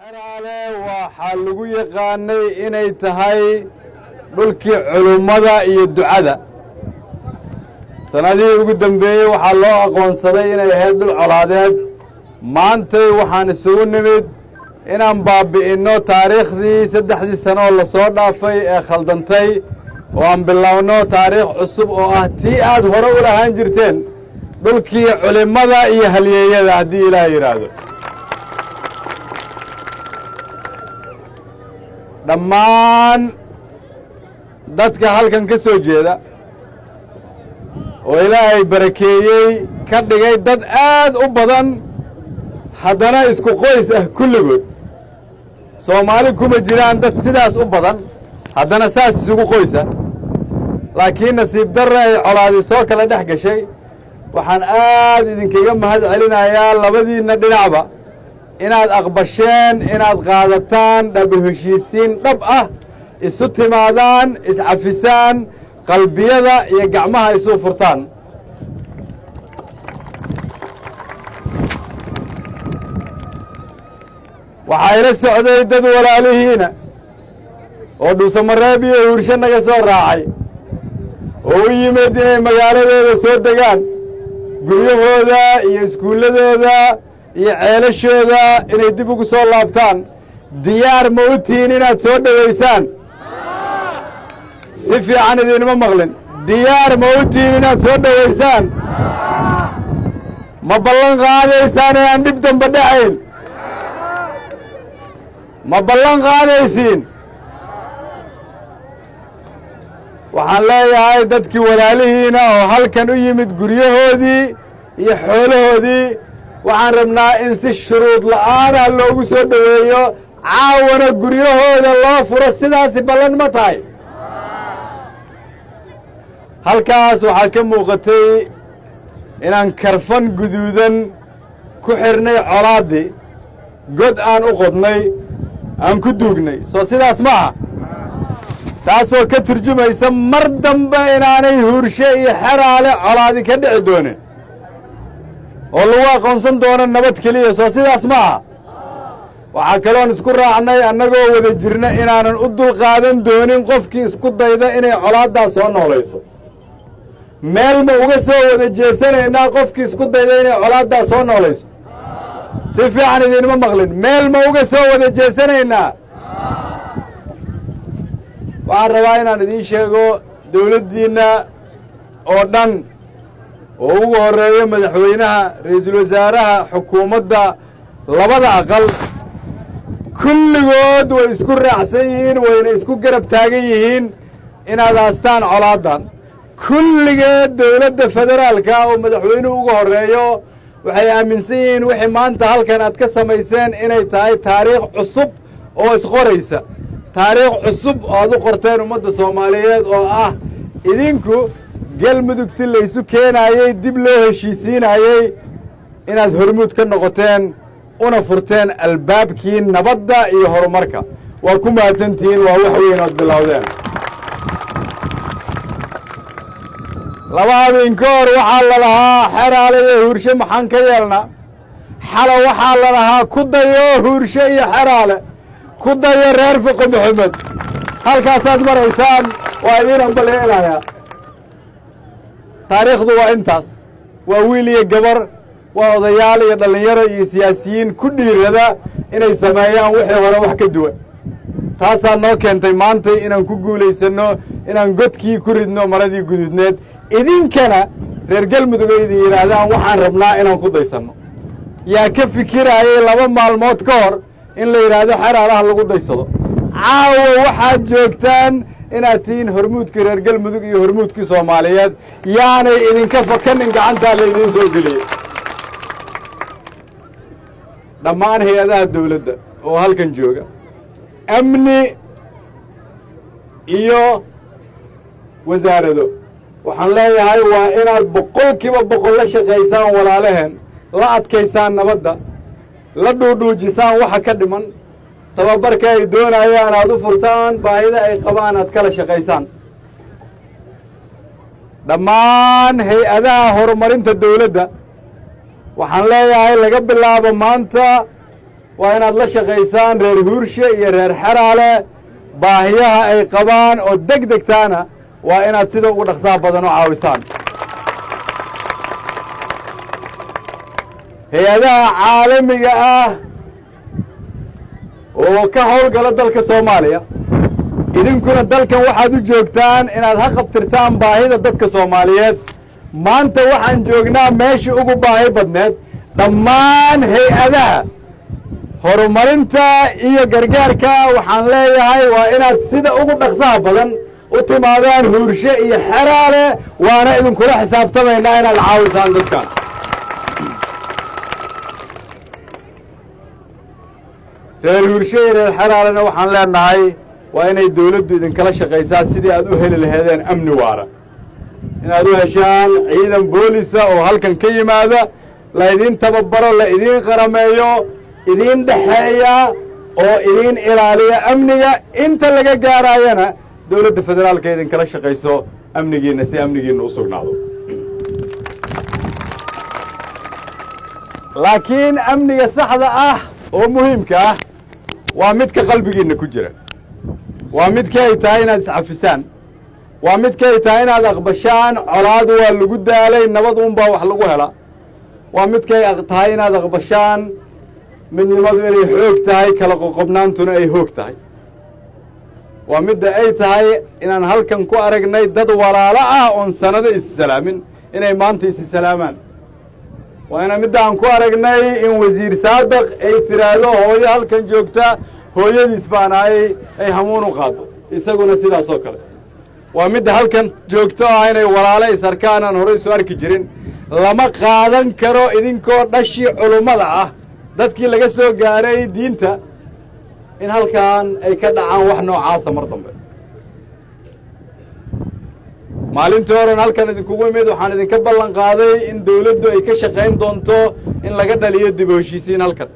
xeraale waxaa lagu yaqaanay inay tahay dhulkii culummada iyo ducada. sanadihii ugu dambeeyey waxaa loo aqoonsaday inay ahayd dhul colaadeed. maantay waxaan isugu nimid inaan baabbi'inno taariikhdii 3 sano oo la soo dhaafay ee khaldantay oo aan bilowno taariikh cusub oo ah tii aad hore u lahaan jirteen dhulkii culimmada iyo halyeeyada haddii ilaah yidhaahdo. dhammaan dadka halkan ka soo jeeda oo ilaahay barakeeyey ka dhigay dad aad u badan haddana isku qoys ah kulligood. soomaali kuma jiraan dad sidaas u badan haddana saas isugu qoysa, laakiin nasiib darre ay colaadi soo kala dhex gashay. waxaan aad idinkaga mahad celinayaa labadiinna dhinacba inaad aqbasheen inaad qaadataan dhabi heshiisiin dhab ah, isu timaadaan, iscafisaan, qalbiyada iyo gacmaha isu furtaan. waxaa ila socday dad walaalihiina oo dhuusamareeb iyo huursho naga soo raacay oo u yimid inay magaaladooda soo degaan, guryahooda iyo iskuulladooda iyo ceelashooda inay dib ugu soo laabtaan. diyaar ma u tihiin inaad soo dhowaysaan? si fiican idinma maqlin. diyaar ma u tihiin inaad soo dhowaysaan? ma ballan qaadaysaan inaan dhib damba dhacayn? ma ballan qaadaysiin? waxaan leeyahay dadkii walaalihiina oo halkan u yimid guryahoodii iyo xoolahoodii, waxaan rabnaa in si shuruud la'aanah loogu soo dhoweeyo, caawana guryahooda loo furo. sidaasi ballan ma tahay? halkaas waxaa ka muuqatay inaan karfan guduudan ku xidhnay colaaddii, god aan u qodnay, aan ku duugnay. soo sidaas ma aha? taasoo ka turjumaysa mar dambe inaanay huurshe iyo xeraale colaadi ka dhici doonin oo lagu aqoonsan doono nabad keliya. soo sidaas ma aha? waxaa kaloon isku raacnay annagoo wada jirna inaanan u dulqaadan doonin qofkii isku dayda inay colaaddaas soo noolayso. meel ma uga soo wada jeesanaynaa qofkii isku dayda inay colaaddaas soo noolayso? si fiican idinma maqlin. meel ma uga soo wada jeesanaynaa? waxaan rabaa inaan idiin sheego dawladdiinna oo dhan oo ugu horreeyo madaxweynaha, ra'iisul wasaaraha, xukuumadda, labada aqal, kulligood way isku raacsan yihiin, wayna isku garab taagan yihiin inaad haastaan colaaddan. kulligeed dawladda federaalka oo madaxweynuhu ugu horreeyo waxay aaminsan yihiin wixii maanta halkan aad ka samayseen inay tahay taariikh cusub oo isqoraysa, taariikh cusub oo aad u qorteen ummadda soomaaliyeed oo ah idinku galmudugti laysu keenaayey, dib loo heshiisiinayey, inaad hormuud ka noqoteen una furteen albaabkii nabadda iyo horumarka. waa ku mahadsantihiin, waa wax weyn ood bilowdeen. laba habeen ka hor waxaa la lahaa xeraale iyo huurshe maxaan ka yeelnaa? xalo waxaa la lahaa ku dayo huurshe iyo xeraale, ku dayo reer fiqi maxamed. halkaasaad maraysaan, waa idiin ambaleelayaa. taariikhdu waa intaas. waa wiil iyo gabar, waa odayaal iyo dhallinyaro iyo siyaasiyiin ku dhiirada inay sameeyaan wixii hore wax ka duwan. taasaa noo keentay maantay inaan ku guulaysanno inaan godkii ku ridno maradii guduudneed. idinkana reer galmudug ay idin yidhaahdaan waxaan rabnaa inaan ku daysanno. yaa ka fikiraayay 2 maalmood ka hor in la yidhaahdo xeraalaha lagu daysado? caawa waxaad joogtaan inaad tihiin hormuudkii reer galmudug iyo hormuudkii soomaaliyeed. yaanay idinka fakanin, gacantaa laydiin soo geliyey. dhammaan hay-adaha dawladda oo halkan jooga, amni iyo wasaarado, waxaan leeyahay waa inaad 100% la shaqaysaan walaalaheen, la adkaysaan nabadda, la dhuudhuujisaan waxa ka dhiman, tababarka ay doonayaan aad u furtaan, baahida ay qabaan aad kala shaqaysaan. dhammaan hay-adaha horumarinta dawladda waxaan leeyahay laga bilaabo maanta waa inaad la shaqaysaan reer huurshe iyo reer xeraale baahiyaha ay qabaan oo deg degtaana waa inaad sida ugu dhaqsaha badan u caawisaan hay-adaha caalamiga ah oo ka howlgala dalka soomaaliya idinkuna dalkan waxaad u joogtaan inaad ha qabtirtaan baahida dadka soomaaliyeed maanta waxaan joognaa meeshii ugu baahi badneed dhammaan hay-adaha horumarinta iyo gargaarka waxaan leeyahay waa inaad sida ugu dhaqsaha badan u timaadaan huurshe iyo xeraale waana idinkula xisaabtamaynaa inaad caawisaan dadkan reer huurshe iyo reer xeraalena waxaan leenahay waa inay dawladdu idinkala shaqaysaa sidii aad u heli laheedeen amni waara inaad u heshaan ciidan boolisa oo halkan ka yimaada la idiin tababaro la idiin qarameeyo idiin dhexeeya oo idiin ilaaliya amniga inta laga gaaraayana dawladda federaalka idinkala shaqayso amnigiinna si amnigiinna u sugnaado laakiin amniga saxda ah oo muhiimka ah waa midka qalbigiinna ku jira waa midkay tahay inaad iscafisaan waa midkay tahay inaad aqbashaan colaadu waa lagu daalay nabad uunbaa wax lagu hela waa midkay tahay inaad aqbashaan midnimadu inay xoog tahay kala qoqobnaantuna ay hoog tahay waa midda ay tahay inaan halkan ku aragnay dad walaalo ah oon sannado issalaamin inay maanta isi salaamaan waa ina midda aan ku aragnay in wasiir saadaq ay tiraahdo hooyo halkan joogta hooyadiis baana ay hamuun u qaado isaguna sidaas oo kale waa midda halkan joogto ah inay walaalo is arkaan aan horey soo arki jirin lama qaadan karo idinkoo dhashii culummada ah dadkii laga soo gaaray diinta in halkan ay ka dhacaan wax noocaasa mar dambe maalintii horan halkan idinkugu imid waxaan idinka ballan qaaday in dawladdu ay ka shaqayn doonto in laga dhaliyo dib u heshiisiin halkan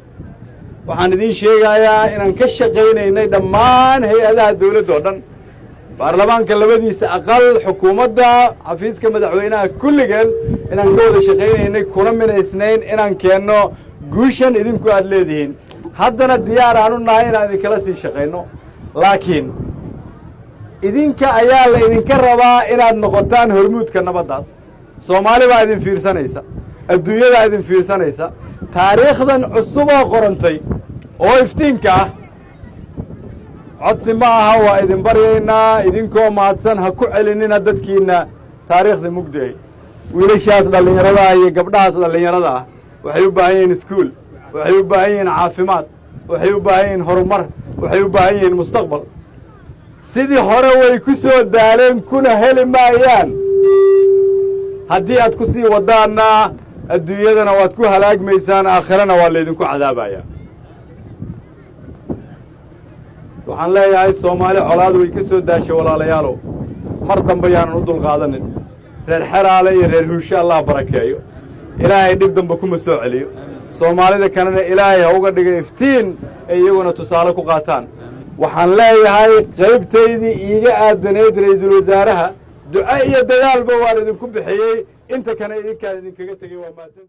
waxaan idiin sheegayaa inaan ka shaqaynaynay dhammaan hay-adaha dawladda oo dhan baarlamaanka labadiisa aqal xukuumadda xafiiska madaxweynaha kulligeen inaan ka wada shaqaynaynay kuna minaysnayn inaan keenno guushan idinku aad leedihiin haddana diyaar aan u nahay inaan idinkala sii shaqayno laakiin idinka ayaa la idinka rabaa inaad noqotaan hormuudka nabaddaas soomaali baa idin fiirsanaysa adduunyadaa idin fiirsanaysa taariikhdan cusuboo qorantay oo iftiinka ah codsi ma aha waa idin baryaynaa idinkoo mahadsan ha ku celinina dadkiinna taariikhda mugdiay wiilashaas dhallinyarada ah iyo gabdhahaas dhallinyarada ah waxay u baahan yihiin iskuul waxay u baahan yihiin caafimaad waxay u baahan yihiin horumar waxay u baahan yihiin mustaqbal sidii hore way ku soo daaleen kuna heli maayaan haddii aad ku sii waddaanna adduunyadana waad ku halaagmaysaan aakhirana waa laydinku cadaabayaa waxaan leeyahay soomaali colaadu way ka soo daashay walaalayaalow mar dambe yaanan u dulqaadanin reer xeraale iyo reer huurshe allah barakeeyo ilaahay dhib dambe kuma soo celiyo soomaalida kalena ilaahay ha uga dhiga iftiin ay iyaguna tusaale ku qaataan waxaan leeyahay qaybtaydii iiga aadanayd ra'iisul wasaaraha duco iyo dadaalba waan idinku bixiyey inta kana idinkaan idinkaga tegey waa mahadsan